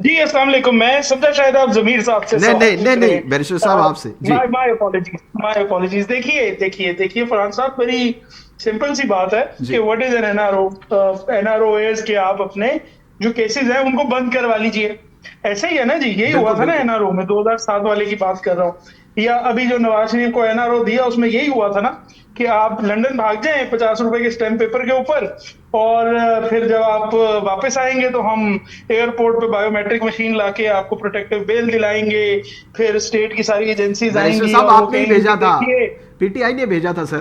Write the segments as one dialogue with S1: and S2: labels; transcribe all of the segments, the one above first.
S1: جی السلام علیکم. میں سمجھا شاید آپ ضمیر صاحب سے
S2: نہیں بیرسٹر صاحب آپ سے. جی
S1: مائی اپالوجیز. دیکھیے فرحان صاحب, بڑی سمپل سی بات ہے کہ what is an N R O. N R O is کہ آپ اپنے جو کیسز ہیں ان کو بند کروا لیجئے. ایسے ہی ہے نا جی, یہی ہوا تھا نا این آر او میں. 2007 والے کی بات کر رہا ہوں, یا ابھی جو نواز شریف کو این آر او دیا اس میں یہی ہوا تھا نا کہ آپ لنڈن بھاگ جائیں 50 روپے کے سٹیمپ پیپر کے اوپر, اور پھر جب آپ واپس آئیں گے تو ہم ایئرپورٹ پہ بایو میٹرک مشین لا کے آپ کو پروٹیکٹیو بیل دلائیں گے. پھر اسٹیٹ کی ساری ایجنسیز آئیں گی
S2: صاحب
S1: اور
S2: آپ نے بھیجا تھا, پی ٹی آئی نے بھیجا تھا سر,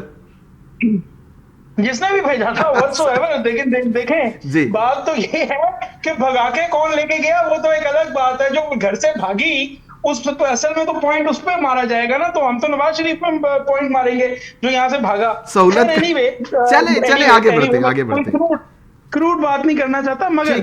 S1: جس نے بھی بھیجا تھا whatsoever. دیکھیں بات تو یہ ہے کہ بھگا کے کون لے کے گیا وہ تو ایک الگ بات ہے. جو گھر سے بھاگی اس پہ اصل میں تو پوائنٹ اس پہ مارا جائے گا نا, تو ہم تو نواز شریف پہ پوائنٹ ماریں گے جو یہاں سے بھاگا.
S2: سہولت چلے آگے بڑھتے.
S1: کروڈ بات نہیں کرنا چاہتا, مگر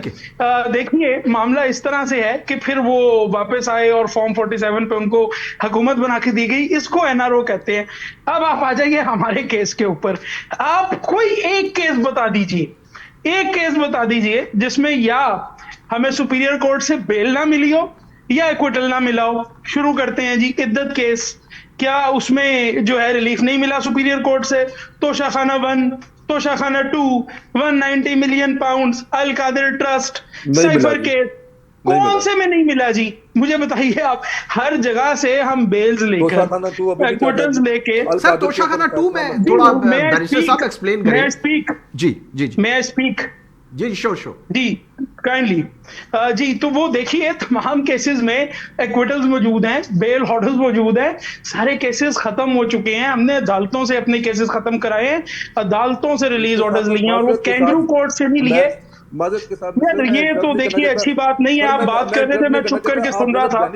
S1: دیکھیے معاملہ اس طرح سے ہے کہ پھر وہ واپس آئے اور فارم 47 پہ ان کو حکومت بنا کے دی گئی. اس کو این آر او کہتے ہیں. اب آپ آ جائیے ہمارے کیس کے اوپر. آپ کوئی ایک کیس بتا دیجئے جس میں یا ہمیں سپیریئر کورٹ سے بیل نہ ملی ہو یا ایکویٹل نہ ملا ہو. شروع کرتے ہیں جی عدت کیس. کیا اس میں جو ہے ریلیف نہیں ملا سپیریئر کورٹ سے؟ توشہ خانہ 1, توشہ خانہ 2, 190 ملین پاؤنڈز, القادر ٹرسٹ, سائفر کیس, کون سے میں نہیں ملا جی؟ مجھے بتائیے آپ. ہر جگہ سے ہم بیلز لے کر ایکویٹلز لے کے.
S2: سر توشہ خانہ 2 میں تھوڑا بیرسٹر صاحب ایکسپلین کریں.
S1: میں اسپیک
S2: جی شور
S1: جی کائنڈلی. جی تو وہ دیکھیے تمام کیسز میں ایکویٹلز موجود ہیں, بیل آرڈرز موجود ہیں, سارے کیسز ختم ہو چکے ہیں. ہم نے عدالتوں سے اپنے کیسز ختم کرائے ہیں, عدالتوں سے ریلیز آرڈرز لیے ہیں, اور وہ کینگرو کورٹ سے نہیں لیے. یہ تو دیکھیے اچھی بات نہیں ہے. آپ بات کر رہے تھے, میں چپ کر کے سن رہا تھا.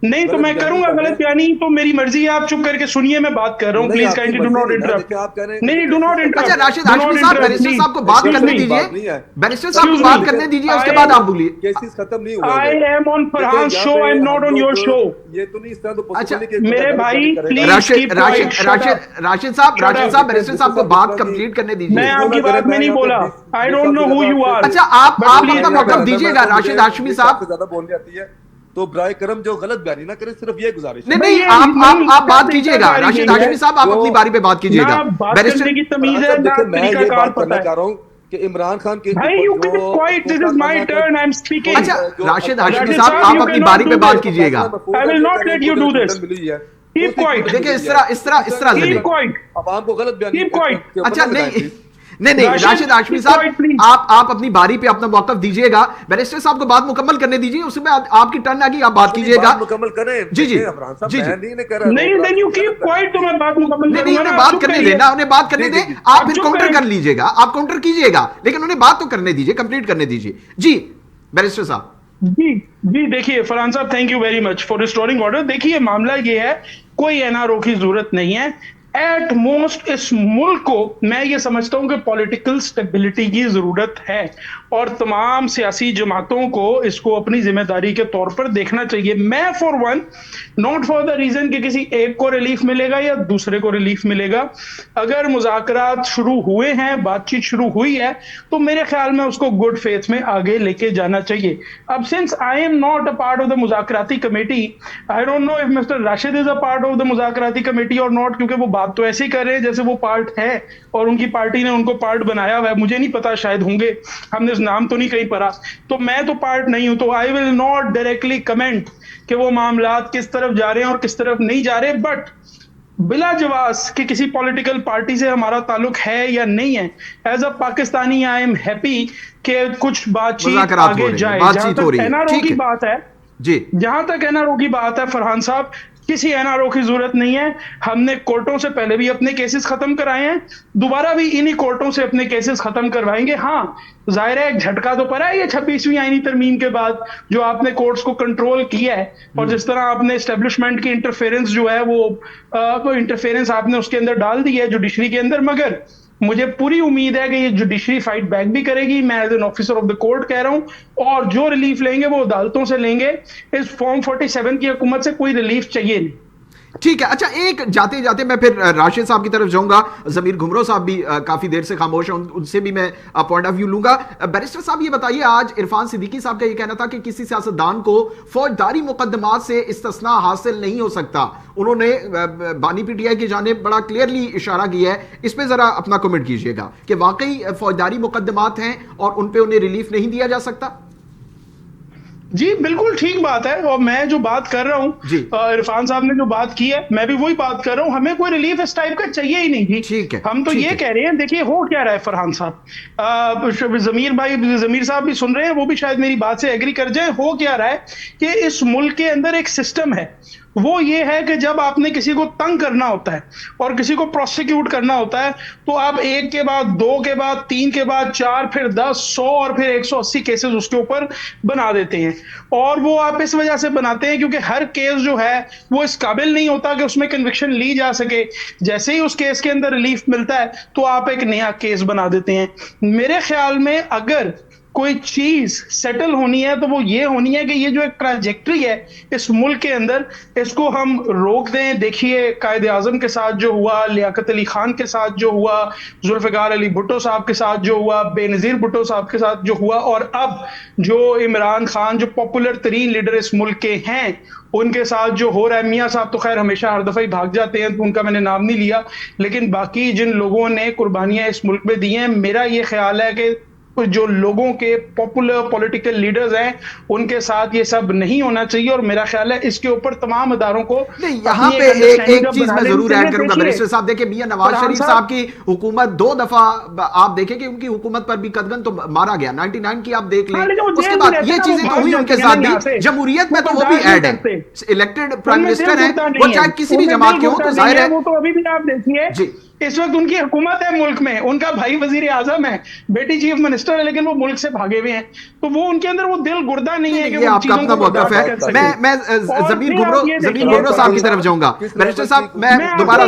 S1: نہیں تو میں کروں گا غلط بیانی, تو میری مرضی ہے. آپ چپ کر کے سنیے, میں بات کر رہا ہوں. Please kindly do not interrupt. نہیں ڈو ناٹ انٹرپٹ.
S2: اچھا راشد ہاشمی صاحب, بیرسٹر صاحب کو بات کرنے دیجیے. بیرسٹر صاحب کو بات کرنے دیجیے, اس کے بعد آپ بولیے.
S3: کیسز ختم نہیں ہوئے.
S1: I am on Farhan's show, I am not on your show.
S3: یہ تو نہیں اس طرح تو
S2: اچھا
S1: میرے بھائی پلیز
S2: راشد صاحب بیرسٹر صاحب کو بات کمپلیٹ کرنے دیجیے.
S1: میں آپ کی بات میں نہیں بولا. I don't know who you are.
S2: اچھا آپ اپنا موقف دیجیے گا راشد ہاشمی صاحب.
S3: زیادہ بول جاتی ہے تو برائے کرم جو غلط بیانی نہ کریں, صرف یہ گزارش.
S2: نہیں آپ بات کیجیے گا راشد ہاشمی صاحب, آپ اپنی باری پہ بات کیجیے گا.
S1: بیرسٹر کی تمیز ہے,
S3: میں یہ بات کرنا چاہ رہا ہوں کہ عمران خان کے
S2: اچھا راشد ہاشمی صاحب آپ اپنی باری پہ بات کیجیے گا. دیکھیں اس طرح
S3: عوام کو غلط بیان.
S2: اچھا نہیں راشد ہاشمی صاحب آپ اپنی باری پہ اپنا موقف دیجیے گا. بیرسٹر صاحب کو بات مکمل کرنے دیجیے, اس میں آپ کی ٹرن آگی, آپ بات کیجیے گا.
S3: مکمل کریں.
S2: جی انہیں بات کرنے دینا, انہیں بات کرنے دیں. آپ پھر کاؤنٹر کر لیجیے گا, آپ کاؤنٹر کیجیے گا, لیکن انہیں بات تو کرنے دیجیے, کمپلیٹ کرنے دیجیے. جی بیرسٹر صاحب.
S1: جی دیکھیے فرحان صاحب, thank you very much for restoring order. دیکھیے معاملہ یہ ہے, کوئی این آر او کی ضرورت نہیں ہے. ایٹ موسٹ اس ملک کو میں یہ سمجھتا ہوں کہ پولیٹیکل سٹیبلٹی کی ضرورت ہے, اور تمام سیاسی جماعتوں کو اس کو اپنی ذمہ داری کے طور پر دیکھنا چاہیے. میں for one, not for the reason کہ کسی ایک کو ریلیف ملے گا یا دوسرے کو ریلیف ملے گا. اگر مذاکرات شروع ہوئے ہیں, بات چیت شروع ہوئی ہے, تو میرے خیال میں اس کو گڈ فیتھ میں آگے لے کے جانا چاہیے. اب since I am not a part of the مذاکراتی کمیٹی, I don't know if mister Rashid is a part of the مذاکراتی کمیٹی اور ناٹ, کیونکہ وہ بات تو ایسے ہی کر رہے ہیں جیسے وہ پارٹ ہے اور ان کی پارٹی نے ان کو پارٹ بنایا ہوا ہے. مجھے نہیں پتا, شاید ہوں گے, ہم نے نام تو نہیں کہیں پڑھا, تو میں تو پارٹ نہیں ہوں, تو آئی ول ناٹ ڈائریکٹلی کمنٹ کہ وہ معاملات کس طرف جا رہے ہیں اور کس طرف نہیں جا رہے. بٹ بلا جواز کہ کسی پولیٹیکل پارٹی سے ہمارا تعلق ہے یا نہیں ہے, as a Pakistani I am happy کہ کچھ بات چیت آگے جائے. جہاں تک این آر او کی بات ہے, جہاں تک این آر او کی بات ہے فرحان صاحب, کسی این آر او کی ضرورت نہیں ہے. ہم نے کورٹوں سے پہلے بھی اپنے کیسز ختم کرائے ہیں, دوبارہ بھی انہی کورٹوں سے اپنے کیسز ختم کروائیں گے. ہاں ظاہر ہے ایک جھٹکا تو پڑا ہے یہ 26ویں آئینی ترمیم کے بعد, جو آپ نے کورٹس کو کنٹرول کیا ہے, اور جس طرح آپ نے اسٹیبلشمنٹ کی انٹرفیرنس جو ہے وہ انٹرفیرنس آپ نے اس کے اندر ڈال دی ہے جوڈیشری کے اندر. مگر مجھے پوری امید ہے کہ یہ جوڈیشری فائٹ بیک بھی کرے گی. میں as an officer of the court کہہ رہا ہوں, اور جو ریلیف لیں گے وہ عدالتوں سے لیں گے. اس فارم 47 کی حکومت سے کوئی ریلیف چاہیے نہیں.
S2: ٹھیک ہے. اچھا ایک جاتے جاتے میں پھر راشد صاحب کی طرف جاؤں گا. ضمیر گھمرو صاحب بھی کافی دیر سے خاموش ہیں, ان سے بھی میں پوائنٹ آف ویو لوں گا. بیرسٹر صاحب یہ بتائیے, آج عرفان صدیقی صاحب کا یہ کہنا تھا کہ کسی سیاستدان کو فوجداری مقدمات سے استثناء حاصل نہیں ہو سکتا. انہوں نے بانی پی ٹی آئی کی جانب بڑا کلیئرلی اشارہ کیا ہے. اس پہ ذرا اپنا کمنٹ کیجئے گا کہ واقعی فوجداری مقدمات ہیں اور ان پہ انہیں ریلیف نہیں دیا جا سکتا.
S1: جی بالکل ٹھیک بات ہے, اور میں جو بات کر رہا ہوں عرفان صاحب نے جو بات کی ہے میں بھی وہی بات کر رہا ہوں. ہمیں کوئی ریلیف اس ٹائپ کا چاہیے ہی نہیں تھی. ہم تو یہ کہہ رہے ہیں, دیکھیے ہو کیا رہا ہے فرحان صاحب, ضمیر صاحب بھی سن رہے ہیں, وہ بھی شاید میری بات سے ایگری کر جائیں. ہو کیا رہا ہے کہ اس ملک کے اندر ایک سسٹم ہے, وہ یہ ہے کہ جب آپ نے کسی کو تنگ کرنا ہوتا ہے اور کسی کو پروسیکیوٹ کرنا ہوتا ہے تو آپ ایک کے بعد دو کے بعد تین کے بعد چار پھر 10 100 اور پھر 180 کیسز اس کے اوپر بنا دیتے ہیں. اور وہ آپ اس وجہ سے بناتے ہیں کیونکہ ہر کیس جو ہے وہ اس قابل نہیں ہوتا کہ اس میں کنوکشن لی جا سکے. جیسے ہی اس کیس کے اندر ریلیف ملتا ہے تو آپ ایک نیا کیس بنا دیتے ہیں. میرے خیال میں اگر کوئی چیز سیٹل ہونی ہے تو وہ یہ ہونی ہے کہ یہ جو ایک ٹریجیکٹری ہے اس ملک کے اندر, اس کو ہم روک دیں. دیکھیے قائد اعظم کے ساتھ جو ہوا, لیاقت علی خان کے ساتھ جو ہوا, ذوالفقار علی بھٹو صاحب کے ساتھ جو ہوا, بے نظیر بھٹو صاحب کے ساتھ جو ہوا, اور اب جو عمران خان جو پاپولر ترین لیڈر اس ملک کے ہیں ان کے ساتھ جو ہو رہا ہے. میاں صاحب تو خیر ہمیشہ ہر دفعہ ہی بھاگ جاتے ہیں تو ان کا میں نے نام نہیں لیا, لیکن باقی جن لوگوں نے قربانیاں اس ملک میں دی ہیں, میرا یہ خیال ہے کہ جو لوگوں کے پاپولر پولیٹیکل لیڈرز ہیں ان کے ساتھ یہ سب نہیں ہونا چاہیے. اور میرا خیال ہے اس کے اوپر تمام اداروں کو
S2: یہاں پہ ایک چیز میں ضرور ایڈ کروں گا بیرسٹر صاحب. دیکھیں میاں نواز شریف صاحب کی حکومت 2 دفعہ آپ دیکھیں کہ ان کی حکومت پر بھی قدغن تو مارا گیا, 99 کی آپ دیکھ لیں, اس کے بعد یہ چیزیں تو ہوئی ان کے ساتھ بھی. جمہوریت میں تو وہ بھی ایڈ ہے, الیکٹڈ پرائم منسٹر ہیں, وہ چاہے کسی بھی جماعت کے ہوں تو ظاہر ہے.
S1: وہ تو ابھی بھی آپ دیکھیے اس وقت ان کی حکومت ہے ملک میں, ان کا بھائی وزیر اعظم ہے, بیٹی چیف منسٹر ہے, لیکن وہ ملک سے بھاگے ہوئے ہیں. تو وہ ان کے اندر وہ دل گردہ نہیں ہے کہ
S2: یہ آپ کا اپنا موقف ہے. میں ضمیر گھمرو صاحب کی طرف جاؤں گا. بیرسٹر صاحب میں دوبارہ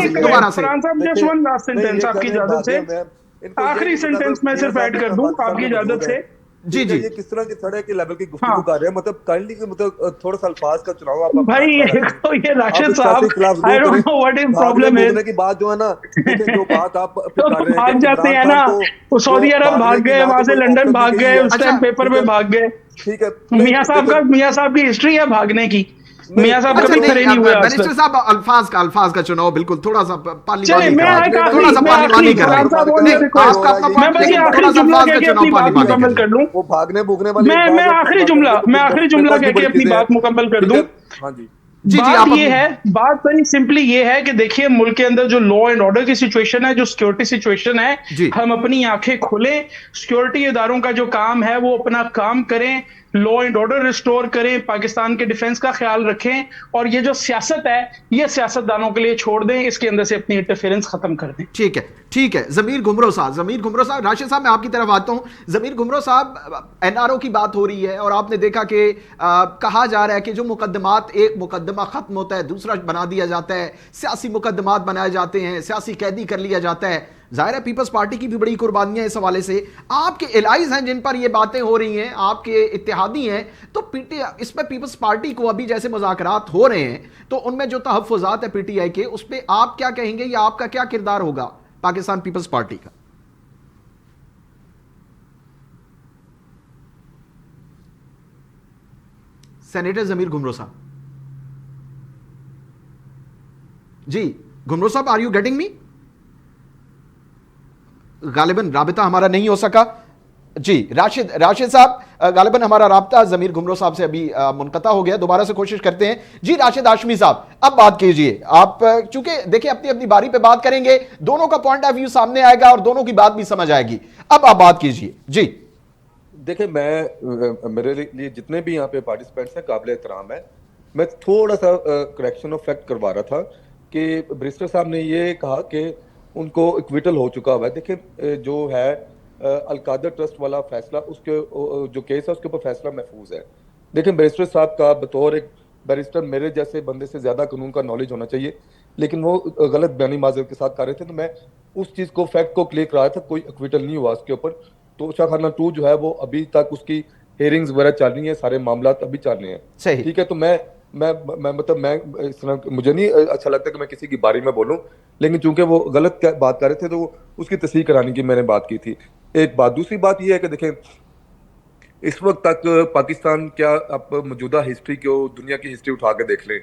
S2: سے
S1: آپ کی اجازت سے آخری سینٹنس میں صرف ایڈ کر دوں آپ کی اجازت سے.
S3: جی جی, یہ کس طرح کی سڑے کی لیول کی گفتگو کر رہے ہیں, مطلب کائنڈلی کہ مطلب تھوڑا سا الفاظ کا چناؤ آپ
S1: بھائی یہ راشد صاحب I don't know what his problem is.
S3: کی بات جو ہے نا, جو بات آپ کر رہے ہیں
S1: بھاگ جاتے ہیں نا, سعودی عرب بھاگ گئے, وہاں سے لنڈن بھاگ گئے, اس ٹائم پیپر میں بھاگ گئے.
S3: ٹھیک ہے,
S1: میاں صاحب کی ہسٹری ہے بھاگنے کی. میاں صاحب کبھی کھڑے نہیں ہوئے.
S2: منسٹر صاحب الفاظ کا چناؤ بالکل تھوڑا سا پارلیمانی کر
S1: لوں.
S3: وہ بھاگنے بھوگنے والی
S1: میں آخری جملہ کہہ کے اپنی بات مکمل کر دوں.
S3: ہاں جی,
S1: بات یہ ہے, بات ویری سمپلی یہ ہے کہ دیکھیے ملک کے اندر جو لا اینڈ آرڈر کی سچویشن ہے, جو سیکورٹی سچویشن ہے, ہم اپنی آنکھیں کھولیں. سیکورٹی اداروں کا جو کام ہے وہ اپنا کام کریں, لا اینڈ آرڈر ریسٹور کریں, پاکستان کے ڈیفنس کا خیال رکھیں, اور یہ جو سیاست ہے یہ سیاستدانوں کے لیے چھوڑ دیں, اس کے اندر سے اپنی انٹرفیرنس ختم کر دیں.
S2: ٹھیک ہے. ضمیر گھمرو صاحب, راشد صاحب میں آپ کی طرف آتا ہوں. ضمیر گھمرو صاحب, این آر او کی بات ہو رہی ہے اور آپ نے دیکھا کہ کہا جا رہا ہے کہ جو مقدمات, ایک مقدمہ ختم ہوتا ہے دوسرا بنا دیا جاتا ہے, سیاسی مقدمات بنائے جاتے ہیں, سیاسی قیدی کر لیا جاتا ہے. ظاہر ہے پیپلز پارٹی کی بھی بڑی قربانیاں اس حوالے سے. آپ کے الائز ہیں جن پر یہ باتیں ہو رہی ہیں, آپ کے اتحادی ہیں, تو اس پہ پیپلز پارٹی کو ابھی جیسے مذاکرات ہو رہے ہیں تو ان میں جو تحفظات ہیں پی ٹی آئی کے, اس پہ آپ کیا کہیں گے, یا آپ کا کیا کردار ہوگا پاکستان پیپلز پارٹی کا؟ سینیٹر ضمیر گھمرو صاحب. جی گھمرو صاحب, آر یو گیٹنگ می؟ غالباً رابطہ ہمارا نہیں ہو سکا. جی راشد صاحب, غالباً ہمارا رابطہ ضمیر گھمرو صاحب سے ابھی منقطع ہو گیا, دوبارہ سے کوشش کرتے ہیں. جی راشد ہاشمی صاحب, اب بات کیجئے آپ, چونکہ دیکھیں اپنی باری پہ بات کریں گے, دونوں کا پوائنٹ آف ویو سامنے آئے گا اور دونوں کی بات بھی سمجھ آئے گی. اب آپ بات کیجئے. جی
S3: دیکھیں, میرے لیے جتنے بھی یہاں پہ پارٹیسپینٹس ہیں قابل احترام ہے. میں تھوڑا سا کریکشن آف فیکٹ کروا رہا تھا کہ بیرسٹر صاحب نے یہ کہا کہ ان کو ایکویٹل ہو چکا ہوا ہے. دیکھیں جو ہے القادر ٹرسٹ والا فیصلہ, اس کے جو کیس ہے اس کے اوپر فیصلہ محفوظ ہے. دیکھیں بیرسٹر صاحب کا بطور ایک بیرسٹر میرے جیسے بندے سے زیادہ قانون کا نالج ہونا چاہیے, لیکن وہ غلط بیانی معذرت کے ساتھ کر رہے تھے, تو میں اس چیز کو فیکٹ کو کلیئر کرایا تھا. کوئی ایکویٹل نہیں ہوا اس کے اوپر. تو شاخانہ 2 جو ہے وہ ابھی تک اس کی ہیئرنگز وغیرہ چل رہی ہیں, سارے معاملات ابھی چل رہے ہیں. ٹھیک ہے, تو میں مطلب میں اس طرح مجھے نہیں اچھا لگتا کہ میں کسی کی باری میں بولوں، لیکن چونکہ وہ غلط بات کر رہے تھے تو اس کی تصحیح کرانے کی میں نے بات کی تھی. ایک بات. دوسری بات یہ ہے کہ دیکھیں اس وقت تک پاکستان کیا اب موجودہ ہسٹری کو دنیا کی ہسٹری اٹھا کے دیکھ لیں،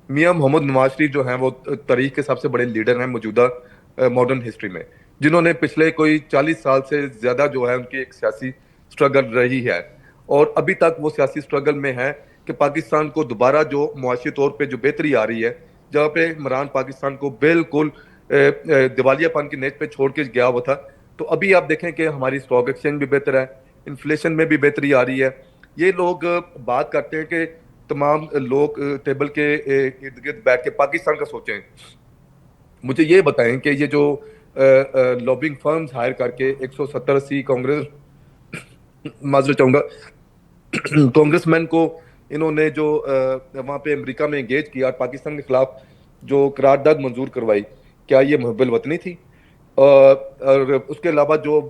S3: میاں محمد نواز شریف جو ہیں وہ تاریخ کے سب سے بڑے لیڈر ہیں موجودہ ماڈرن ہسٹری میں، جنہوں نے پچھلے کوئی 40 سال سے زیادہ جو ہے ان کی ایک سیاسی سٹرگل رہی ہے، اور ابھی تک وہ سیاسی سٹرگل میں ہے کہ پاکستان کو دوبارہ جو معاشی طور پہ جو بہتری آ رہی ہے، جہاں پہ عمران پاکستان کو بالکل دیوالیہ پن کی نیچ پہ چھوڑ کے گیا ہوا تھا، تو ابھی آپ دیکھیں کہ ہماری اسٹاک ایکسچینج بھی بہتر ہے، انفلیشن میں بھی بہتری آ رہی ہے. یہ لوگ بات کرتے ہیں کہ تمام لوگ ٹیبل کے ارد گرد بیٹھ کے پاکستان کا سوچیں. مجھے یہ بتائیں کہ یہ جو لابنگ فرمز ہائر کر کے 170-80 کانگریس معذرت چاہوں گا کانگریس مین کو انہوں نے جو وہاں پہ امریکہ میں انگیج کیا اور پاکستان کے خلاف جو قرارداد منظور کروائی، کیا یہ محب الوطنی تھی؟ اور اس کے علاوہ جو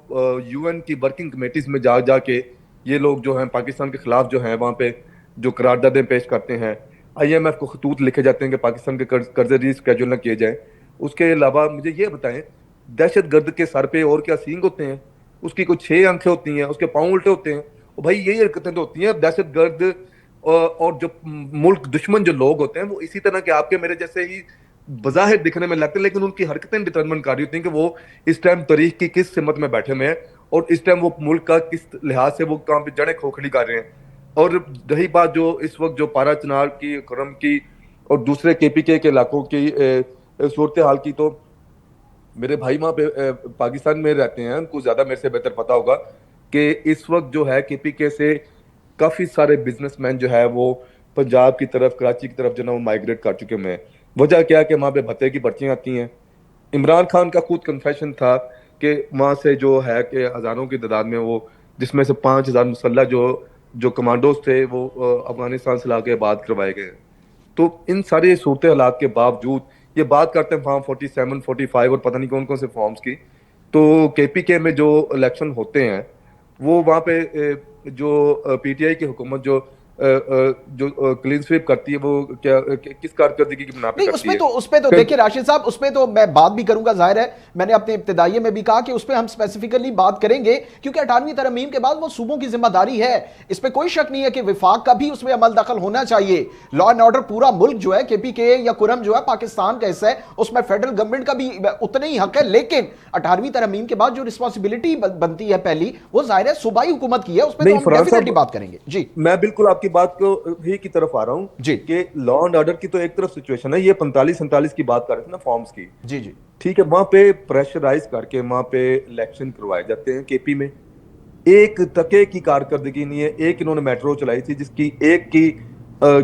S3: یو این کی ورکنگ کمیٹیز میں جا جا کے یہ لوگ جو ہیں پاکستان کے خلاف جو ہیں وہاں پہ جو قراردادیں پیش کرتے ہیں، آئی ایم ایف کو خطوط لکھے جاتے ہیں کہ پاکستان کے قرضے ری اسکیجول نہ کیے جائیں. اس کے علاوہ مجھے یہ بتائیں دہشت گرد کے سر پہ اور کیا سینگ ہوتے ہیں؟ اس کی کچھ 6 آنکھیں ہوتی ہیں، اس کے پاؤں الٹے ہوتے ہیں. بھائی یہی حرکتیں تو ہوتی ہیں. دہشت گرد اور جو ملک دشمن جو لوگ ہوتے ہیں وہ اسی طرح کے آپ کے میرے جیسے ہی بظاہر دکھنے میں لگتے ہیں، لیکن ان کی حرکتیں ڈٹرمن کر رہی ہوتی ہیں کہ وہ اس ٹائم تاریخ کی کس سمت میں بیٹھے ہوئے ہیں اور اس ٹائم وہ ملک کا کس لحاظ سے وہ کہاں پہ جڑیں کھوکھلی کر رہے ہیں. اور رہی بات جو اس وقت جو پارا چنار کی، کرم کی اور دوسرے کے پی کے علاقوں کی صورتحال کی، تو میرے بھائی وہاں پہ پاکستان میں رہتے ہیں، ان کو زیادہ میرے سے بہتر پتہ ہوگا کہ اس وقت جو ہے کے پی کے سے کافی سارے بزنس مین جو ہے وہ پنجاب کی طرف، کراچی کی طرف جو نا وہ مائگریٹ کر چکے ہوئے ہیں. وجہ کیا ہے کہ وہاں پہ بھتے کی پرچیاں آتی ہیں. عمران خان کا خود کنفیشن تھا کہ وہاں سے جو ہے کہ ہزاروں کی تعداد میں وہ، جس میں سے 5000 مسلح جو کمانڈوز تھے وہ افغانستان سے لا کے آباد کروائے گئے. تو ان سارے صورت حالات کے باوجود یہ بات کرتے ہیں فارم 47 45 اور پتہ نہیں کون کون سے فارمز کی، تو کے پی کے میں جو الیکشن ہوتے ہیں وہ وہاں پہ جو پی ٹی آئی کی حکومت جو کلین سویپ کرتی ہے وہ کیا کس کارکردگی کی بنا پہ کرتی ہے؟
S2: اس پہ تو دیکھیں راشد صاحب، اس پہ تو میں بات بھی کروں گا. ظاہر ہے میں نے اپنے ابتدائیے میں بھی کہا کہ اس پہ ہم اسپیسیفکلی بات کریں گے، کیونکہ 18ویں ترمیم کے بعد وہ صوبوں کی ذمہ داری ہے. اس پہ کوئی شک نہیں ہے کہ وفاق کا بھی اس میں عمل دخل ہونا چاہیے. لا اینڈ آرڈر پورا ملک جو ہے، کے پی کے یا کرم جو ہے پاکستان کا حصہ ہے، اس میں فیڈرل گورنمنٹ کا بھی اتنا ہی حق ہے. لیکن 18ویں ترمیم کے بعد جو رسپانسبلٹی بنتی ہے پہلی، وہ ظاہر ہے صوبائی حکومت کی ہے. اس پہ تو ہم ڈیفینیٹلی بات کریں گے. جی
S3: میں بالکل آپ کی بات کو ہی کی طرف آ رہا ہوں کہ لا اینڈ آرڈر کی تو ایک طرف سچویشن ہے، یہ 45-47 کی بات کر رہے تھے نا فارمز کی.
S2: جی جی
S3: ٹھیک ہے، وہاں پہ پریشرائز کر کے وہاں پہ الیکشن کروائے جاتے ہیں. کے پی میں ایک ٹکے کی کارکردگی نہیں ہے. ایک انہوں نے میٹرو چلائی تھی جس کی ایک کی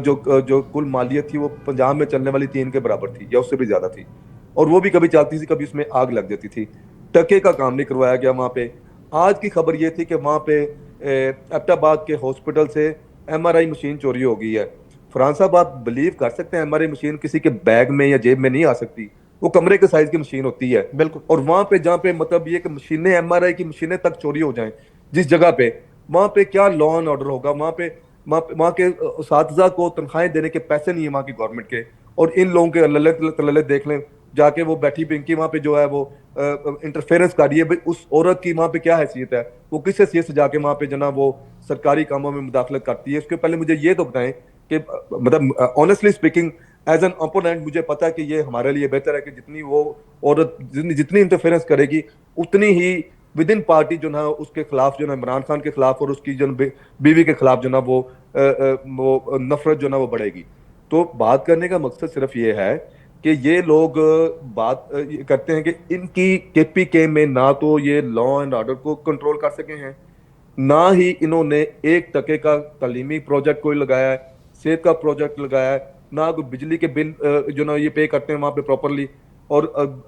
S3: جو کل مالیت تھی وہ پنجاب میں چلنے والی 3 کے برابر تھی یا اس سے بھی زیادہ تھی، اور وہ بھی کبھی چلتی تھی کبھی اس میں آگ لگ جاتی تھی. ٹکے کا کام نہیں کروایا گیا وہاں پہ. آج کی خبر یہ تھی کہ وہاں پہ ایبٹ آباد کے ہاسپٹل سے ایم آر آئی مشین چوری ہو گئی ہے. فرحان صاحب آپ بلیو کر سکتے ہیں ایم آر آئی مشین کسی کے بیگ میں یا جیب میں نہیں آ سکتی، وہ کمرے کے سائز کی مشین ہوتی ہے.
S2: بالکل.
S3: اور وہاں پہ جہاں پہ مطلب یہ کہ مشینیں ایم آر آئی کی مشینیں تک چوری ہو جائیں جس جگہ پہ، وہاں پہ کیا لا اینڈ آرڈر ہوگا؟ وہاں کے اساتذہ کو تنخواہیں دینے کے پیسے نہیں ہیں وہاں کی گورنمنٹ کے، اور ان لوگوں کے اللہ دیکھ لیں جا کے وہ بیٹھی پنکی وہاں پہ جو ہے وہ انٹرفیئرنس کر رہی ہے. بھائی اس عورت کی وہاں پہ کیا حیثیت ہے؟ وہ کس حیثیت سے جا کے وہاں پہ جناب وہ سرکاری کاموں میں مداخلت کرتی ہے؟ اس کے پہلے مجھے یہ تو بتائیں کہ مطلب honestly speaking as an opponent مجھے پتا ہے کہ یہ ہمارے لیے بہتر ہے کہ جتنی وہ عورت جتنی انٹرفیئرنس کرے گی اتنی ہی ود ان پارٹی جو نا اس کے خلاف جو نا عمران خان کے خلاف اور اس کی جو بیوی کے خلاف جو نا وہ نفرت جو نا وہ بڑھے گی. تو بات کرنے کا مقصد صرف یہ ہے کہ یہ لوگ بات کرتے ہیں کہ ان کی کے پی کے میں نہ تو یہ لا اینڈ آرڈر کو کنٹرول کر سکے ہیں، نہ ہی انہوں نے 1 ٹکے کا تعلیمی پروجیکٹ کوئی لگایا ہے، صحت کا پروجیکٹ لگایا ہے، نہ کوئی بجلی کے بل جو نا یہ پے کرتے ہیں وہاں پہ پراپرلی. اور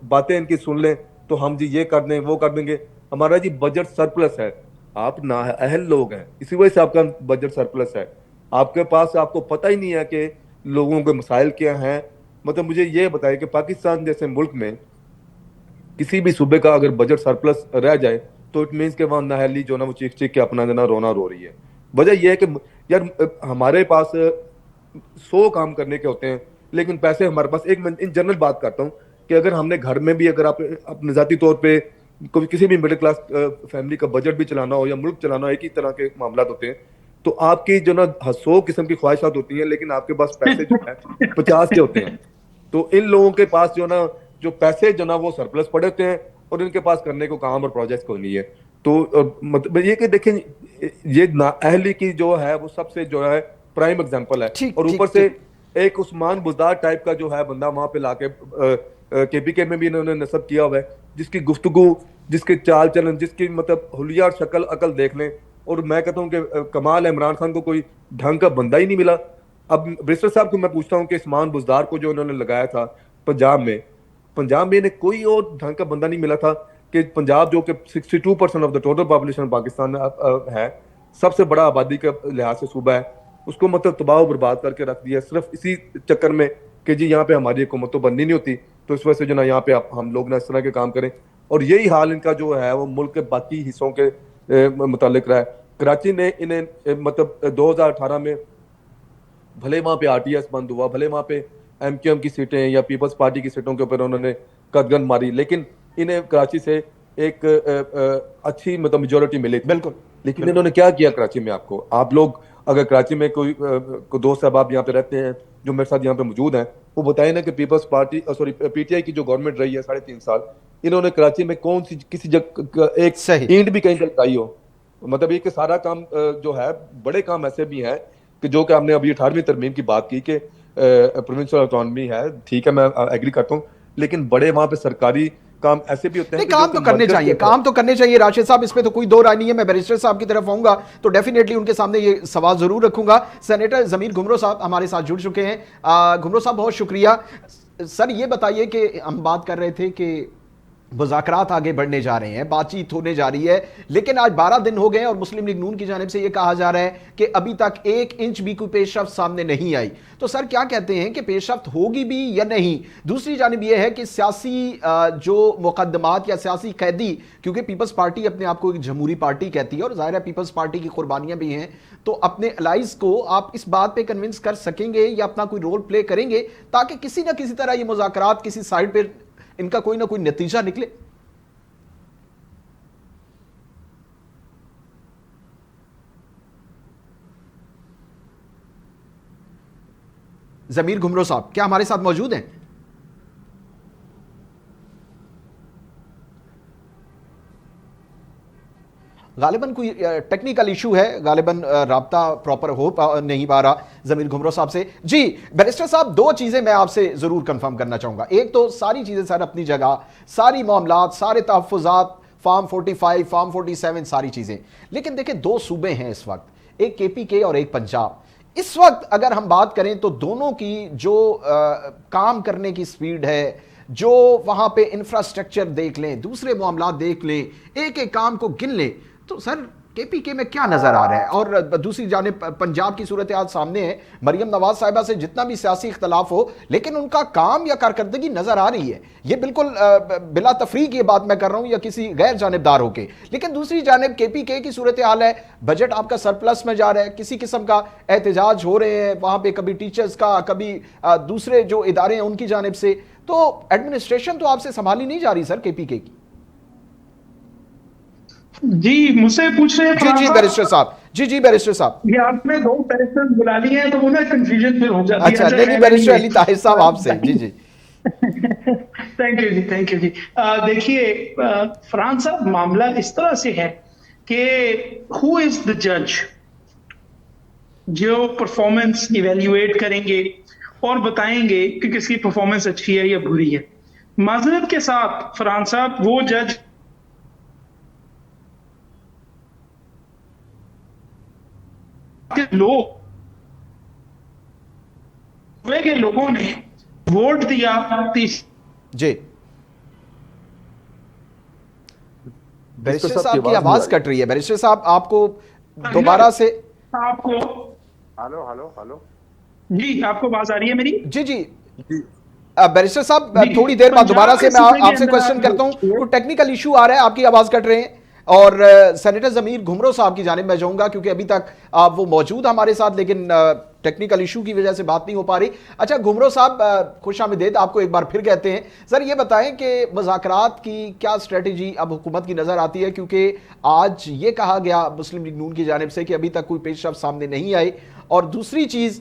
S3: باتیں ان کی سن لیں تو ہم جی یہ کر دیں وہ کر دیں گے. ہمارا جی بجٹ سرپلس ہے. آپ نااہل لوگ ہیں، اسی وجہ سے آپ کا بجٹ سرپلس ہے. آپ کے پاس آپ کو پتہ ہی نہیں ہے کہ لوگوں کے مسائل کیا ہیں. مطلب مجھے یہ بتائے کہ پاکستان جیسے ملک میں کسی بھی صوبے کا اگر بجٹ سرپلس رہ جائے تو اٹ مینس کہ وہاں نااہلی جو نا وہ چیخ چیخ کے اپنا جو نا رونا رو رہی ہے. وجہ یہ ہے کہ یار ہمارے پاس 100 کام کرنے کے ہوتے ہیں لیکن پیسے ہمارے پاس. ایک میں ان جنرل بات کرتا ہوں کہ اگر ہم نے گھر میں بھی اگر آپ اپنے ذاتی طور پہ کسی بھی مڈل کلاس فیملی کا بجٹ بھی چلانا ہو یا ملک چلانا ہو, ایک ہی طرح کے معاملات ہوتے ہیں, تو آپ کی جو نا 100 قسم کی خواہشات ہوتی ہیں لیکن آپ کے پاس پیسے جو ہے 50 کے ہوتے ہیں. تو ان لوگوں کے پاس جو نا جو پیسے جو نا وہ سرپلس پڑے ہوتے ہیں اور ان کے پاس کرنے کو کام اور پروجیکٹس کوئی نہیں ہے. تو مطلب یہ کہ دیکھیں یہ نااہلی کی جو ہے وہ سب سے جو ہے پرائم ایگزامپل ہے. اور اوپر سے ایک عثمان بزدار ٹائپ کا جو ہے بندہ وہاں پہ لا کے پی کے میں بھی انہوں نے نصب کیا ہوا ہے, جس کی گفتگو, جس کے چال چلن, جس کی مطلب حلیہ اور شکل عقل دیکھ لیں. اور میں کہتا ہوں کہ کمال عمران خان کو کوئی ڈھنگ کا بندہ ہی نہیں ملا. اب برسٹر صاحب کو میں پوچھتا ہوں کہ عثمان بزدار کو جو انہوں نے لگایا تھا پنجاب میں انہیں کوئی اور ڈھنگ کا بندہ نہیں ملا تھا کہ پنجاب جو کہ 62% of the total population Pakistan ہے, سب سے بڑا آبادی کا لحاظ سے صوبہ ہے, اس کو مطلب تباہ و برباد کر کے رکھ دیا صرف اسی چکر میں کہ جی یہاں پہ ہماری حکومت تو بننی نہیں ہوتی, تو اس وجہ سے جو نا یہاں پہ ہم لوگ نا اس طرح کے کام کریں. اور یہی حال ان کا جو ہے وہ ملک کے باقی حصوں کے متعلق رہا ہے. کراچی نے انہیں مطلب 2018 میں بھلے وہاں پہ آر ٹی ایس بند ہوا, بھلے وہاں پہ ایم کیو ایم کی سیٹیں یا پیپلز پارٹی کی سیٹوں کے اوپر انہوں نے قدغن ماری, لیکن انہیں کراچی سے ایک اچھی مطلب میجورٹی ملی تھی. بالکل, لیکن انہوں نے کیا کیا کراچی میں؟ آپ لوگ اگر کراچی میں کوئی دوست صاحب یہاں پہ رہتے ہیں جو میرے ساتھ یہاں پہ موجود ہیں, وہ بتائیں نا کہ Peoples Party P T I کی جو گورنمنٹ رہی ہے 3.5 سال, انہوں نے کراچی میں کون سی کسی جگہ ایک اینٹ بھی کہیں لگائی ہو؟ مطلب یہ کہ سارا کام جو ہے, بڑے کام ایسے بھی ہیں کہ جو کہ ہم نے ابھی 18ویں ترمیم کی بات کی کہ پروونشل آٹونومی ہے, ٹھیک ہے میں ایگری کرتا ہوں, لیکن بڑے وہاں پہ سرکاری کام ایسے بھی ہوتے ہیں.
S2: کام تو کرنے چاہیے, کام تو کرنے چاہیے راشد صاحب, اس پہ تو کوئی دو رائے نہیں ہے. میں بیرسٹر صاحب کی طرف آؤں گا تو ڈیفینیٹلی ان کے سامنے یہ سوال ضرور رکھوں گا. سینیٹر ضمیر گھمرو صاحب ہمارے ساتھ جڑ چکے ہیں. گھمرو صاحب بہت شکریہ. سر یہ بتائیے کہ ہم بات کر رہے تھے کہ مذاکرات آگے بڑھنے جا رہے ہیں, بات چیت ہونے جا رہی ہے, لیکن آج 12 دن ہو گئے اور مسلم لیگ نون کی جانب سے یہ کہا جا رہا ہے کہ ابھی تک 1 انچ بھی کوئی پیش رفت سامنے نہیں آئی. تو سر کیا کہتے ہیں کہ پیش رفت ہوگی بھی یا نہیں؟ دوسری جانب یہ ہے کہ سیاسی جو مقدمات یا سیاسی قیدی, کیونکہ پیپلز پارٹی اپنے آپ کو ایک جمہوری پارٹی کہتی ہے اور ظاہر ہے پیپلز پارٹی کی قربانیاں بھی ہیں, تو اپنے الائز کو آپ اس بات پہ کنونس کر سکیں گے یا اپنا کوئی رول پلے کریں گے تاکہ کسی نہ کسی طرح یہ مذاکرات کسی سائڈ پہ ان کا کوئی نہ کوئی نتیجہ نکلے؟ ضمیر گھمرو صاحب کیا ہمارے ساتھ موجود ہیں؟ غالباً کوئی ٹیکنیکل ایشو ہے, غالباً رابطہ پراپر ہو نہیں پا رہا ضمیر گھمرو صاحب سے. جی بیرسٹر صاحب, 2 چیزیں میں آپ سے ضرور کنفرم کرنا چاہوں گا. ایک تو ساری چیزیں سر اپنی جگہ, ساری معاملات, سارے تحفظات, فارم 45, فارم 47, ساری چیزیں, لیکن دیکھیں 2 صوبے ہیں اس وقت, ایک کے پی کے اور ایک پنجاب. اس وقت اگر ہم بات کریں تو دونوں کی جو کام کرنے کی سپیڈ ہے, جو وہاں پہ انفراسٹرکچر دیکھ لیں, دوسرے معاملات دیکھ لیں, ایک ایک کام کو گن لیں, تو سر کے پی کے میں کیا نظر آ رہا ہے؟ اور دوسری جانب پنجاب کی صورتحال سامنے ہے, مریم نواز صاحبہ سے جتنا بھی سیاسی اختلاف ہو لیکن ان کا کام یا کارکردگی نظر آ رہی ہے. یہ بالکل بلا تفریق یہ بات میں کر رہا ہوں یا کسی غیر جانبدار ہو کے, لیکن دوسری جانب کے پی کے کی صورتحال ہے, بجٹ آپ کا سرپلس میں جا رہا ہے, کسی قسم کا احتجاج ہو رہے ہیں وہاں پہ, کبھی ٹیچرز کا, کبھی دوسرے جو ادارے ہیں ان کی جانب سے, تو ایڈمنسٹریشن تو آپ سے سنبھالی نہیں جا رہی سر کے پی کے کی.
S1: جی مجھ سے پوچھ رہے ہیں
S2: جی بیرسٹر صاحب, جی بیرسٹر صاحب,
S1: یہ آپ نے 2 بیرسٹر بلا لیے ہیں تو انہیں کنفیوژن پھر ہو جاتی ہے.
S2: اچھا نہیں بیرسٹر علی طاہر صاحب آپ سے. جی
S1: تھینک یو جی. دیکھیے فرحان صاحب, معاملہ اس طرح سے ہے کہ ہو از دا جج جو پرفارمنس ایویلیویٹ کریں گے اور بتائیں گے کہ کس کی پرفارمنس اچھی ہے یا بری ہے. معذرت کے ساتھ فرحان صاحب, وہ جج لوگوں نے ووٹ دیا.
S2: جی بیرسٹر صاحب کی آواز کٹ رہی ہے. بیرسٹر صاحب آپ کو دوبارہ سے,
S1: آپ کو
S4: ہلو
S1: جی آپ کو آواز آ رہی ہے میری؟
S2: جی بیرسٹر صاحب تھوڑی دیر بعد دوبارہ سے میں آپ سے کوشچن کرتا ہوں, کوئی ٹیکنیکل ایشو آ رہا ہے, آپ کی آواز کٹ رہے ہیں. اور سینیٹر ضمیر گھمرو صاحب کی جانب میں جاؤں گا کیونکہ ابھی تک وہ موجود ہمارے ساتھ, لیکن ٹیکنیکل ایشو کی وجہ سے بات نہیں ہو پا رہی. اچھا گھمرو صاحب, خوش آمدید آپ کو ایک بار پھر کہتے ہیں. سر یہ بتائیں کہ مذاکرات کی کیا اسٹریٹجی اب حکومت کی نظر آتی ہے, کیونکہ آج یہ کہا گیا مسلم لیگ نون کی جانب سے کہ ابھی تک کوئی پیش رفت سامنے نہیں آئی, اور دوسری چیز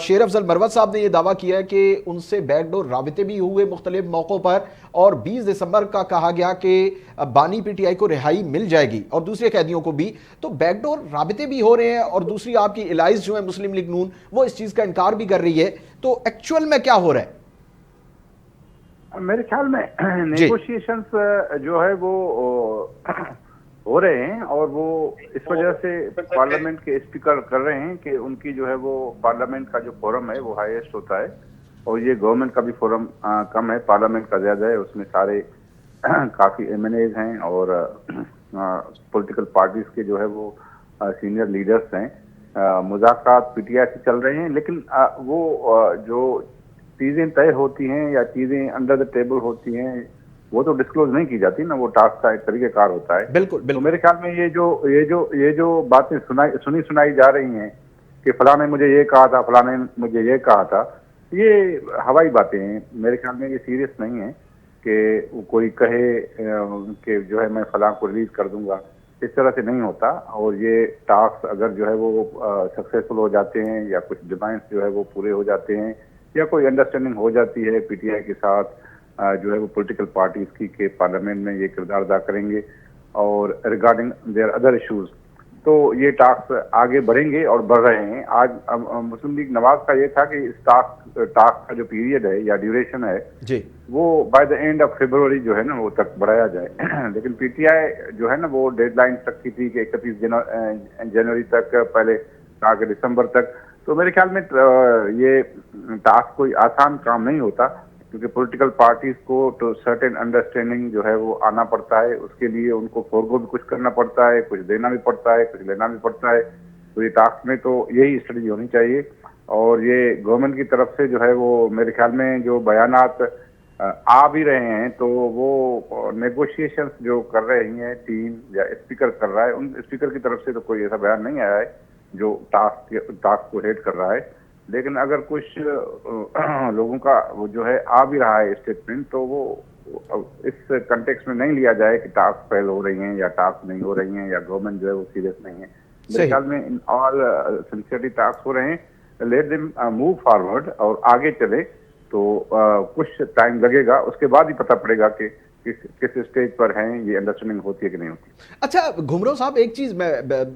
S2: شیر افضل مروت صاحب نے یہ دعویٰ کیا ہے کہ ان سے بیک ڈور رابطے بھی ہوئے مختلف موقعوں پر, اور 20 دسمبر کا کہا گیا کہ بانی پی ٹی آئی کو رہائی مل جائے گی اور دوسرے قیدیوں کو بھی. تو بیک ڈور رابطے بھی ہو رہے ہیں, اور دوسری آپ کی الائز جو ہے مسلم لیگ نون وہ اس چیز کا انکار بھی کر رہی ہے. تو ایکچوئل میں کیا ہو رہا ہے؟
S4: میرے خیال میں نیگوشیشنز جو ہے وہ ہو رہے ہیں, اور وہ اس وجہ سے پارلیمنٹ کے اسپیکر کر رہے ہیں کہ ان کی جو ہے وہ پارلیمنٹ کا جو فورم ہے وہ ہائیسٹ ہوتا ہے, اور یہ گورنمنٹ کا بھی فورم کم ہے, پارلیمنٹ کا زیادہ ہے. اس میں سارے کافی ایم این ایز ہیں اور پولیٹیکل پارٹیز کے جو ہے وہ سینئر لیڈرز ہیں. مذاکرات پی ٹی آئی سے چل رہے ہیں, لیکن وہ جو چیزیں طے ہوتی ہیں یا چیزیں انڈر دا ٹیبل ہوتی ہیں وہ تو ڈسکلوز نہیں کی جاتی نا, وہ ٹاسک کا ایک طریقہ کار ہوتا ہے.
S2: بالکل.
S4: تو میرے خیال میں یہ جو باتیں سنائی جا رہی ہیں کہ فلاں نے مجھے یہ کہا تھا, فلاں نے مجھے یہ کہا تھا, یہ ہوائی باتیں ہیں. میرے خیال میں یہ سیریس نہیں ہے کہ کوئی کہے کہ جو ہے میں فلاں کو ریلیز کر دوں گا, اس طرح سے نہیں ہوتا. اور یہ ٹاسک اگر جو ہے وہ سکسیسفل ہو جاتے ہیں یا کچھ ڈیمانڈس جو ہے وہ پورے ہو جاتے ہیں یا کوئی انڈرسٹینڈنگ ہو جاتی ہے پی ٹی آئی کے ساتھ جو ہے وہ پولیٹیکل پارٹیز کی کہ پارلیمنٹ میں یہ کردار ادا کریں گے اور ریگارڈنگ دیئر ادر ایشوز, تو یہ ٹاسک آگے بڑھیں گے اور بڑھ رہے ہیں. آج مسلم لیگ نواز کا یہ تھا کہ اس ٹاسک کا جو پیریڈ ہے یا ڈیوریشن ہے وہ by the and of February جو ہے نا وہ تک بڑھایا جائے. لیکن پی ٹی آئی جو ہے نا وہ ڈیڈ لائن تک کی تھی کہ 31 جنوری تک, پہلے کہا کہ دسمبر تک. تو میرے خیال میں یہ ٹاسک کوئی آسان کام نہیں ہوتا, کیونکہ پولیٹیکل پارٹیز کو ٹو سرٹن انڈرسٹینڈنگ جو ہے وہ آنا پڑتا ہے. اس کے لیے ان کو فورگو بھی کچھ کرنا پڑتا ہے, کچھ دینا بھی پڑتا ہے, کچھ لینا بھی پڑتا ہے. تو یہ ٹاسک میں تو یہی اسٹریٹجی ہونی چاہیے. اور یہ گورنمنٹ کی طرف سے جو ہے وہ میرے خیال میں جو بیانات آ بھی رہے ہیں تو وہ نیگوشیشنز جو کر رہی ہیں ٹیم یا اسپیکر کر رہا ہے, ان اسپیکر کی طرف سے تو کوئی ایسا بیان نہیں آیا ہے جو ٹاسک کو ہیڈ کر رہا ہے. لیکن اگر کچھ لوگوں کا وہ جو ہے آ بھی رہا ہے اسٹیٹمنٹ, تو وہ اس کنٹیکس میں نہیں لیا جائے کہ ٹاسک فیل ہو رہی ہیں یا ٹاسک نہیں ہو رہی ہیں یا گورنمنٹ جو ہے وہ سیریس نہیں ہے. میرے خیال میں ان آل سنسیئرلی ٹاسک ہو رہے ہیں. لیٹ دیم موو فارورڈ اور آگے چلے, تو کچھ ٹائم لگے گا, اس کے بعد ہی پتہ پڑے گا کہ کس اسٹیج پر ہیں, یہ انڈرسٹینڈنگ ہوتی ہے کہ نہیں ہوتی.
S2: اچھا گھمرو صاحب, ایک چیز میں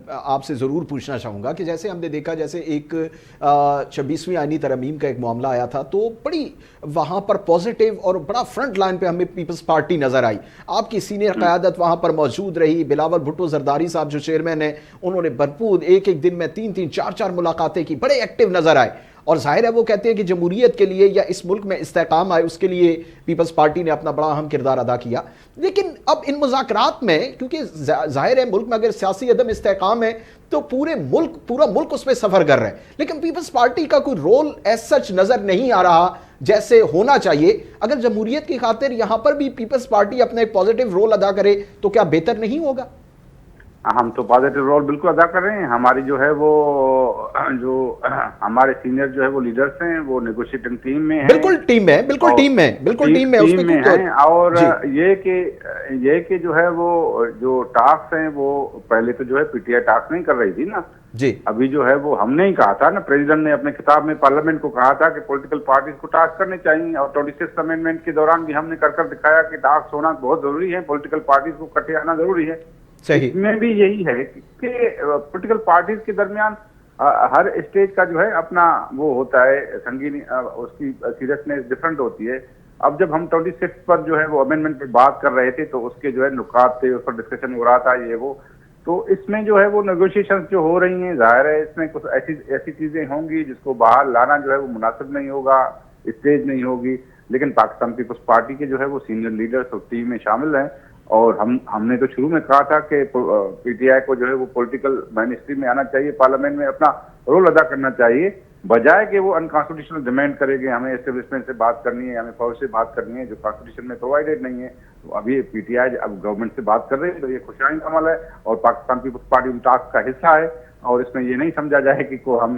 S2: آپ سے ضرور پوچھنا چاہوں گا کہ جیسے ہم نے دیکھا جیسے ایک 26ویں آئینی ترمیم کا ایک معاملہ آیا تھا, تو بڑی وہاں پر پازیٹیو اور بڑا فرنٹ لائن پہ ہمیں پیپلز پارٹی نظر آئی. آپ کی سینئر قیادت وہاں پر موجود رہی. بلاول بھٹو زرداری صاحب جو چیئرمین ہیں, انہوں نے بھرپور ایک دن میں 3 4 ملاقاتیں کی, بڑے ایکٹیو نظر آئے. اور ظاہر ہے وہ کہتے ہیں کہ جمہوریت کے لیے یا اس ملک میں استحکام آئے اس کے لیے پیپلز پارٹی نے اپنا بڑا اہم کردار ادا کیا. لیکن اب ان مذاکرات میں, کیونکہ ظاہر ہے ملک میں اگر سیاسی عدم استحکام ہے تو پورا ملک اس پہ سفر کر رہا ہے, لیکن پیپلز پارٹی کا کوئی رول ایز سچ نظر نہیں آ رہا جیسے ہونا چاہیے. اگر جمہوریت کی خاطر یہاں پر بھی پیپلز پارٹی اپنا ایک پازیٹیو رول ادا کرے تو کیا بہتر نہیں ہوگا؟
S4: ہم تو پازیٹیو رول بالکل ادا کر رہے ہیں. ہماری جو ہے وہ جو ہمارے سینئر جو ہے وہ لیڈرز ہیں وہ نیگوشیٹنگ ٹیم میں ہیں.
S2: بالکل ٹیم میں
S4: ہیں. اور یہ کہ جو ہے وہ جو ٹاسک ہیں وہ پہلے تو جو ہے پی ٹی آئی ٹاسک نہیں کر رہی تھی نا
S2: جی.
S4: ابھی جو ہے وہ ہم نے ہی کہا تھا نا, پریزیڈنٹ نے اپنے خطاب میں پارلیمنٹ کو کہا تھا کہ پولیٹیکل پارٹیز کو ٹاسک کرنے چاہیے, اور 26 امینڈمنٹ کے دوران بھی ہم نے کر دکھایا کہ ٹاسک ہونا بہت ضروری ہے, پولیٹیکل پارٹیز کو اکٹھے آنا ضروری ہے.
S2: صحیح.
S4: اس میں بھی یہی ہے کہ پولیٹیکل پارٹیز کے درمیان ہر اسٹیج کا جو ہے اپنا وہ ہوتا ہے سنگینی, اس کی سیریسنیس ڈفرنٹ ہوتی ہے. اب جب ہم 26 پر جو ہے وہ امینڈمنٹ پہ بات کر رہے تھے تو اس کے جو ہے نکات تھے, اس پر ڈسکشن ہو رہا تھا یہ وہ, تو اس میں جو ہے وہ نیگوشیشنز جو ہو رہی ہیں, ظاہر ہے اس میں کچھ ایسی چیزیں ہوں گی جس کو باہر لانا جو ہے وہ مناسب نہیں ہوگا, اسٹیج نہیں ہوگی. لیکن پاکستان پیپلز پارٹی کے جو ہے وہ سینئر لیڈرز اور ٹیم میں شامل ہیں, اور ہم نے تو شروع میں کہا تھا کہ پی ٹی آئی کو جو ہے وہ پولیٹیکل مینسٹری میں آنا چاہیے, پارلیمنٹ میں اپنا رول ادا کرنا چاہیے, بجائے کہ وہ انکانسٹیٹیوشنل ڈیمانڈ کرے کہ ہمیں اسٹیبلشمنٹ سے بات کرنی ہے, ہمیں فوج سے بات کرنی ہے, جو کانسٹیٹیوشن میں پرووائڈیڈ نہیں ہے. تو ابھی پی ٹی آئی اب گورنمنٹ سے بات کر رہی ہے تو یہ خوشائند عمل ہے, اور پاکستان پیپلز پارٹی ان ٹاسک کا حصہ ہے, اور اس میں یہ نہیں سمجھا جائے کہ ہم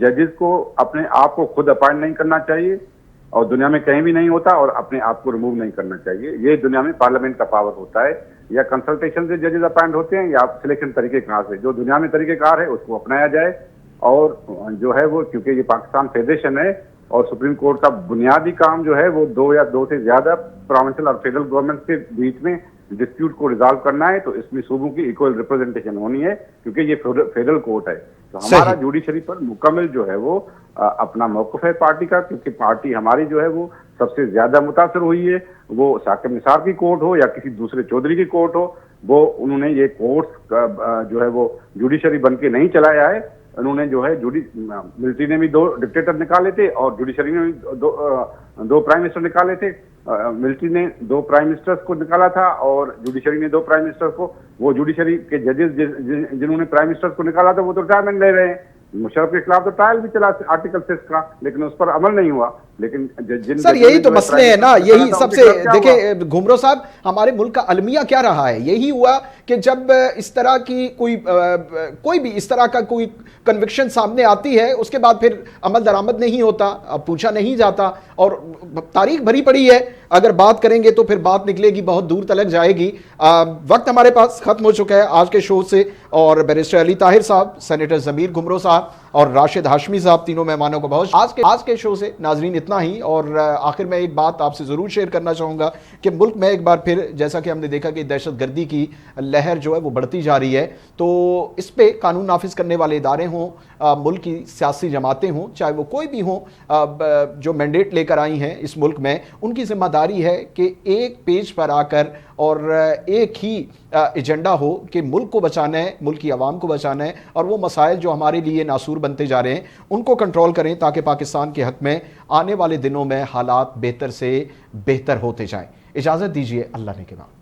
S4: ججز کو اپنے آپ کو خود اپائنٹ نہیں کرنا چاہیے اور دنیا میں کہیں بھی نہیں ہوتا، اور اپنے آپ کو ریموو نہیں کرنا چاہیے. یہ دنیا میں پارلیمنٹ کا پاور ہوتا ہے. یا کنسلٹیشن سے ججز اپائنٹ ہوتے ہیں یا سلیکشن طریقہ کار سے. جو دنیا میں طریقہ کار ہے اس کو اپنایا جائے. اور جو ہے وہ کیونکہ یہ پاکستان فیڈریشن ہے اور سپریم کورٹ کا بنیادی کام جو ہے وہ دو یا دو سے زیادہ پروونشل اور فیڈرل گورنمنٹ کے بیچ میں ڈسپیوٹ کو ریزالو کرنا ہے، تو اس میں صوبوں کی ایکول ریپرزنٹیشن ہونی ہے کیونکہ یہ فیڈرل کورٹ ہے. تو ہمارا جوڈیشری پر مکمل جو ہے وہ اپنا موقف ہے پارٹی کا، کیونکہ پارٹی ہماری جو ہے وہ سب سے زیادہ متاثر ہوئی ہے. وہ ثاقب نثار کی کورٹ ہو یا کسی دوسرے چودھری کی کورٹ ہو، وہ انہوں نے یہ کورٹس جو ہے وہ جوڈیشری بن کے نہیں چلایا ہے. انہوں نے جو ہے ملٹری نے بھی 2 ڈکٹیٹر نکالے تھے اور جوڈیشری نے بھی 2 پرائم منسٹر نکالے تھے. ملٹری نے 2 پرائم منسٹرز کو نکالا تھا اور جوڈیشری نے 2 پرائم منسٹر کو. وہ جوڈیشری کے ججز جنہوں نے پرائم منسٹر کو نکالا تھا وہ تو ریٹائرمنٹ لے رہے ہیں. مشرف کے خلاف تو ٹرائل بھی چلا آرٹیکل 6 کا، لیکن اس پر عمل نہیں ہوا. لیکن
S2: سر یہی تو مسئلے ہیں نا، یہی سب سے دیکھیں گھمرو صاحب، ہمارے ملک کا المیہ کیا رہا ہے؟ یہی ہوا کہ جب اس طرح کی کوئی بھی اس طرح کا کوئی کنوکشن سامنے آتی ہے اس کے بعد پھر عمل درآمد نہیں ہوتا، پوچھا نہیں جاتا، اور تاریخ بھری پڑی ہے. اگر بات کریں گے تو پھر بات نکلے گی، بہت دور تلک جائے گی. وقت ہمارے پاس ختم ہو چکا ہے آج کے شو سے، اور بیرسٹر علی طاہر صاحب، سینیٹر ضمیر گھمرو صاحب اور راشد ہاشمی صاحب، تینوں مہمانوں کو بہت آج کے شو سے ناظرین اتنا ہی. اور آخر میں ایک بات آپ سے ضرور شیئر کرنا چاہوں گا کہ ملک میں ایک بار پھر جیسا کہ ہم نے دیکھا کہ دہشت گردی کی لہر جو ہے وہ بڑھتی جا رہی ہے، تو اس پہ قانون نافذ کرنے والے ادارے ہوں، ملک کی سیاسی جماعتیں ہوں، چاہے وہ کوئی بھی ہوں جو مینڈیٹ لے کر آئی ہیں اس ملک میں، ان کی ذمہ داری ہے کہ ایک پیج پر آ کر اور ایک ہی ایجنڈا ہو کہ ملک کو بچانا ہے، ملک کی عوام کو بچانا ہے، اور وہ مسائل جو ہمارے لیے ناسور بنتے جا رہے ہیں ان کو کنٹرول کریں تاکہ پاکستان کے حق میں آنے والے دنوں میں حالات بہتر سے بہتر ہوتے جائیں. اجازت دیجیے، اللہ نے کے بعد.